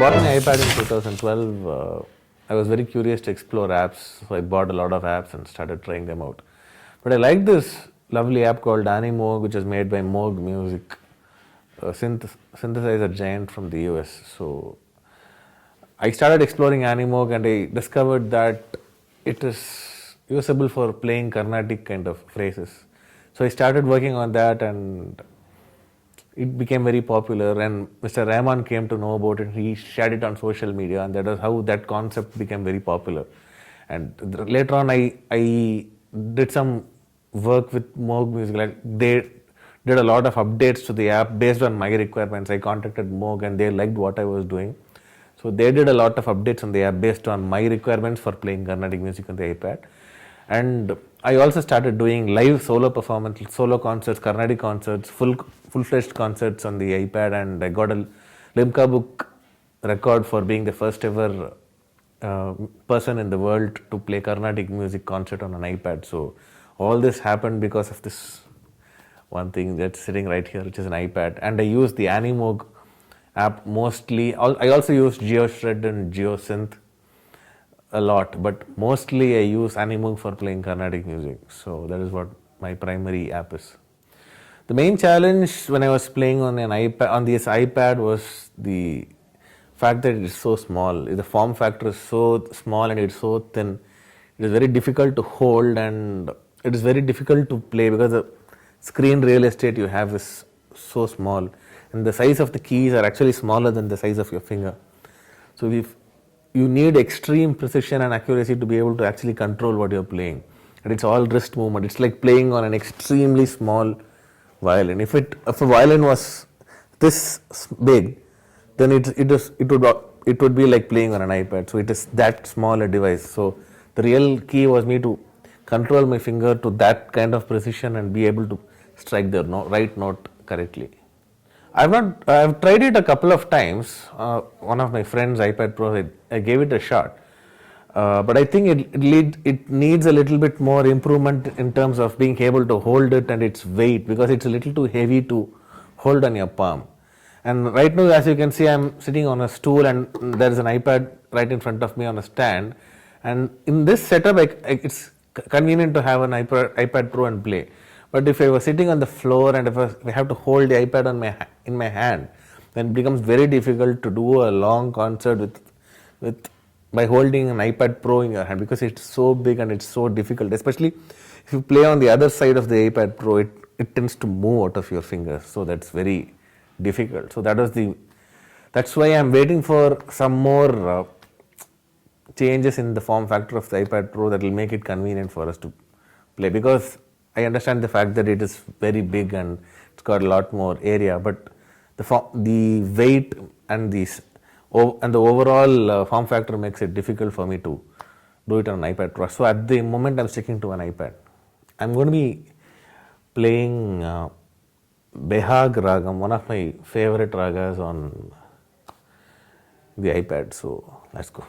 bought my iPad in 2012. I was very curious to explore apps, so I bought a lot of apps and started trying them out. But I like this lovely app called Animoog, which is made by Moog Music, a synthesizer giant from the US. So I started exploring Animoog and I discovered that it is usable for playing Carnatic kind of phrases. So I started working on that and it became very popular, and Mr. Rahman came to know about it. He shared it on social media, and that is how that concept became very popular. And later on, I did some work with Moog Music. Like they did a lot of updates to the app based on my requirements. I contacted Moog, and they liked what I was doing. So they did a lot of updates on the app based on my requirements for playing Carnatic music on the iPad. And I also started doing live solo performance, solo concerts, Carnatic concerts, full-fledged concerts on the iPad, and I got a Limca book record for being the first ever person in the world to play Carnatic music concert on an iPad. So all this happened because of this one thing that's sitting right here, which is an iPad. And I use the Animoog app mostly. I also use GeoShred and GeoSynth a lot, but mostly I use Animoog for playing Carnatic music. So that is what my primary app is. The main challenge when I was playing on this iPad was the fact that it is so small. The form factor is so small and it's so thin. It is very difficult to hold and it is very difficult to play because the screen real estate you have is so small, and the size of the keys are actually smaller than the size of your finger. So if you need extreme precision and accuracy to be able to actually control what you're playing, and it's all wrist movement. It's like playing on an extremely small violin. If a violin was this big, then it would be like playing on an iPad. So it is that small a device. So the real key was me to control my finger to that kind of precision and be able to strike the right note correctly. I've tried it a couple of times. One of my friends' iPad Pro, I gave it a shot. But I think it needs a little bit more improvement in terms of being able to hold it and its weight, because it's a little too heavy to hold on your palm. And right now, as you can see, I'm sitting on a stool and there is an iPad right in front of me on a stand. And in this setup, it's convenient to have an iPad Pro and play. But if I was sitting on the floor and if I have to hold the iPad in my hand, then it becomes very difficult to do a long concert by holding an iPad Pro in your hand, because it's so big and it's so difficult. Especially if you play on the other side of the iPad Pro, it tends to move out of your fingers. So that's very difficult. So that's why I'm waiting for some more changes in the form factor of the iPad Pro that will make it convenient for us to play, because I understand the fact that it is very big and it's got a lot more area, but the weight and the overall form factor makes it difficult for me to do it on an iPad Pro. So at the moment, I'm sticking to an iPad. I'm going to be playing Behag Ragam, one of my favorite ragas on the iPad. So let's go.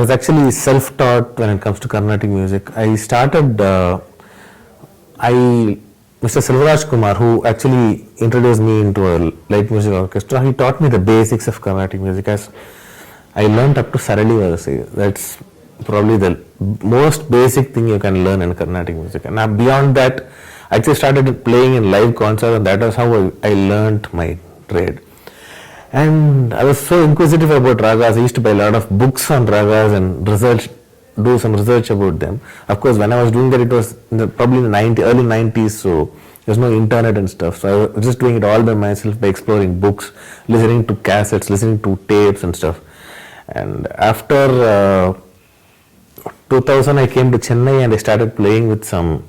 was actually self-taught when it comes to Carnatic music. I started, Mr. Silvaraj Kumar, who actually introduced me into a light music orchestra, he taught me the basics of Carnatic music. As I learned up to Sarali Varasi. That's probably the most basic thing you can learn in Carnatic music. And beyond that, I actually started playing in live concerts, and that was how I learned my trade. And I was so inquisitive about ragas. I used to buy a lot of books on ragas and do some research about them. Of course, when I was doing that, it was probably in the early 90s, so there was no internet and stuff. So I was just doing it all by myself by exploring books, listening to cassettes, listening to tapes and stuff. And after 2000, I came to Chennai and I started playing with some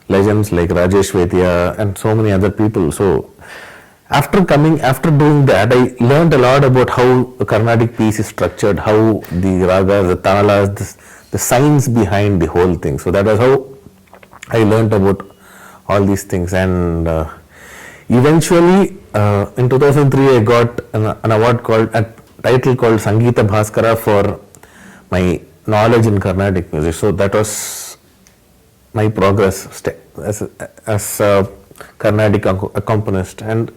legends like Rajesh Vaidya and so many other people. So after doing that, I learned a lot about how a Carnatic piece is structured, how the ragas, the talas, the science behind the whole thing. So that was how I learned about all these things. And eventually, in 2003, I got an award a title called Sangeeta Bhaskara for my knowledge in Carnatic music. So that was my progress as a Carnatic accompanist. And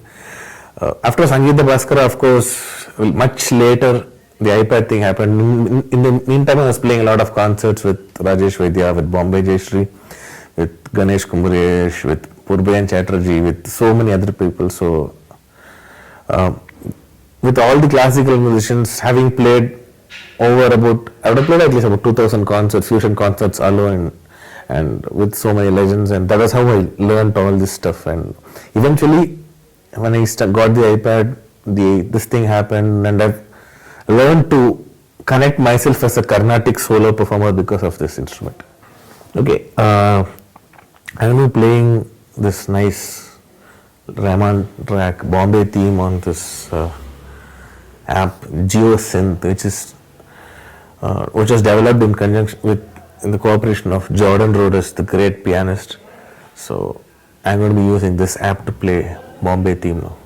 after Sangeeta Bhaskara, of course, much later, the iPad thing happened. In the meantime, I was playing a lot of concerts with Rajesh Vaidya, with Bombay Jayashree, with Ganesh Kumbaresh, with Purbayan Chatterjee, with so many other people. So, with all the classical musicians, having played I would have played at least about 2000 concerts, fusion concerts alone, and with so many legends, and that was how I learned all this stuff. And eventually, when I got the iPad, this thing happened, and I've learned to connect myself as a Carnatic solo performer because of this instrument. Okay, I'm going to be playing this nice Rahman track, Bombay theme, on this app, GeoSynth, which was developed in conjunction in the cooperation of Jordan Rhodes, the great pianist. So I'm going to be using this app to play Bombay theme now.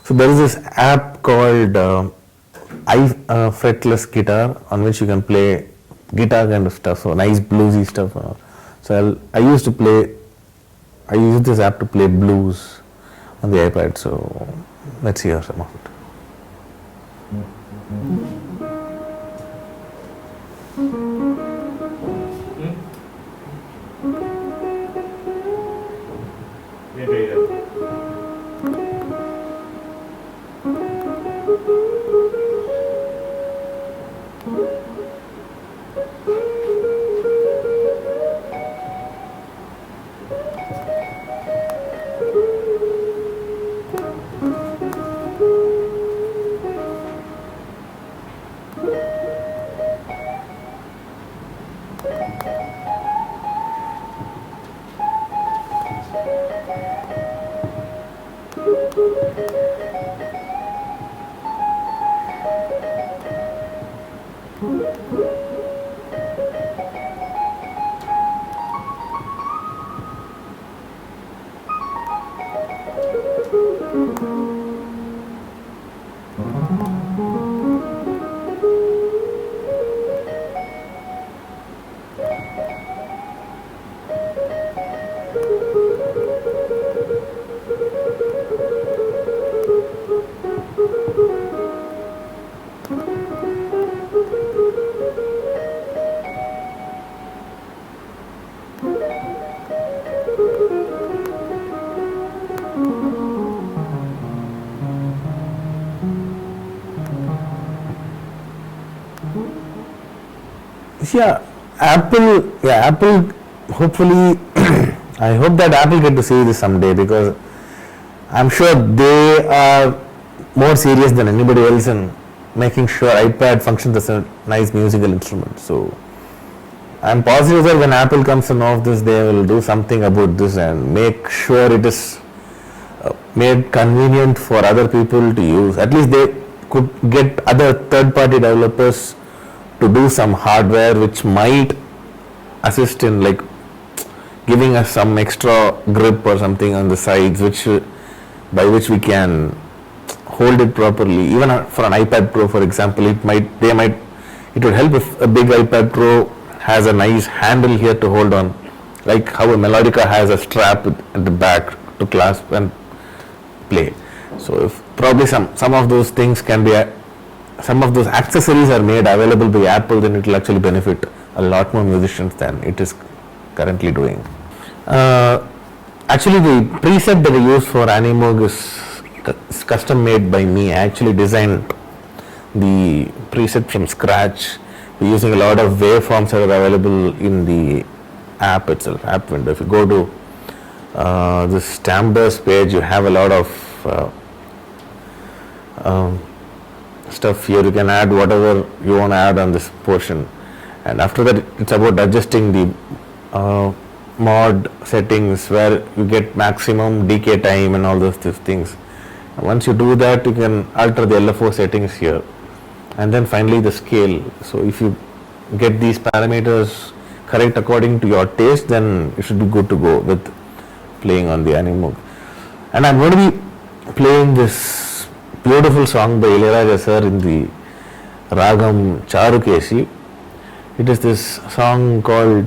So there is this app called Fretless Guitar, on which you can play guitar kind of stuff, so nice bluesy stuff. So I use this app to play blues on the iPad. So let's hear some of it. Yeah, Apple. Hopefully, I hope that Apple get to see this someday, because I'm sure they are more serious than anybody else in making sure iPad functions as a nice musical instrument. So I'm positive that when Apple comes to know of this, they will do something about this and make sure it is made convenient for other people to use. At least they could get other third-party developers to do some hardware which might assist in like giving us some extra grip or something on the sides, which by which we can hold it properly. Even for an iPad Pro, for example, it would help if a big iPad Pro has a nice handle here to hold on, like how a Melodica has a strap at the back to clasp and play. So if probably some of those things can be some of those accessories are made available by Apple, then it will actually benefit a lot more musicians than it is currently doing. Actually, the preset that I use for Animoog is custom made by me. I actually designed the preset from scratch. We're using a lot of waveforms that are available in the app itself, app window. If you go to this Timbres page, you have a lot of stuff here. You can add whatever you want to add on this portion, and after that it's about adjusting the mod settings where you get maximum decay time and all those things. And once you do that, you can alter the LFO settings here, and then finally the scale. So if you get these parameters correct according to your taste, then you should be good to go with playing on the Animoog. And I'm going to be playing this beautiful song by Ilayaraja sir in the Ragam Charukeshi. It is this song called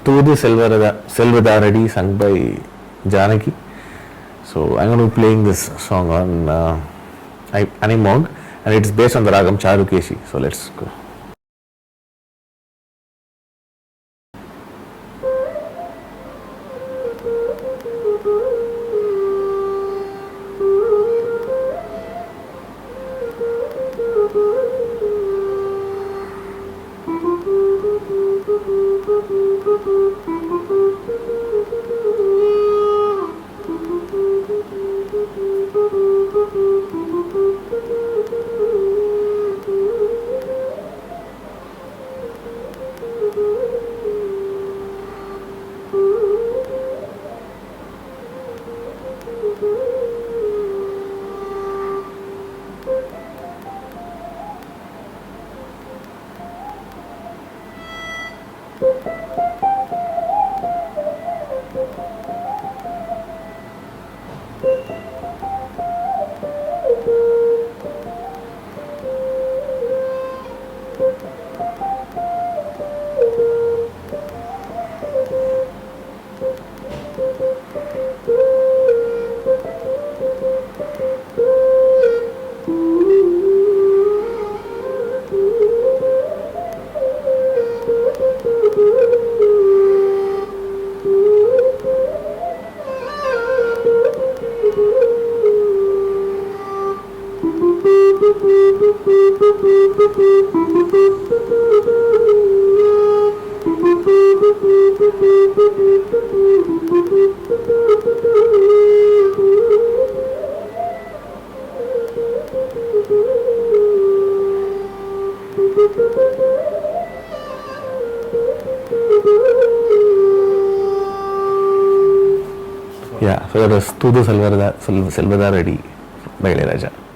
Thudu Selvadaradi, sung by Janaki. So I'm going to be playing this song on Animoog, and it's based on the Ragam Charukeshi. So let's go. Yeah, so that was Tudu Selvada Ready by Ilayaraja.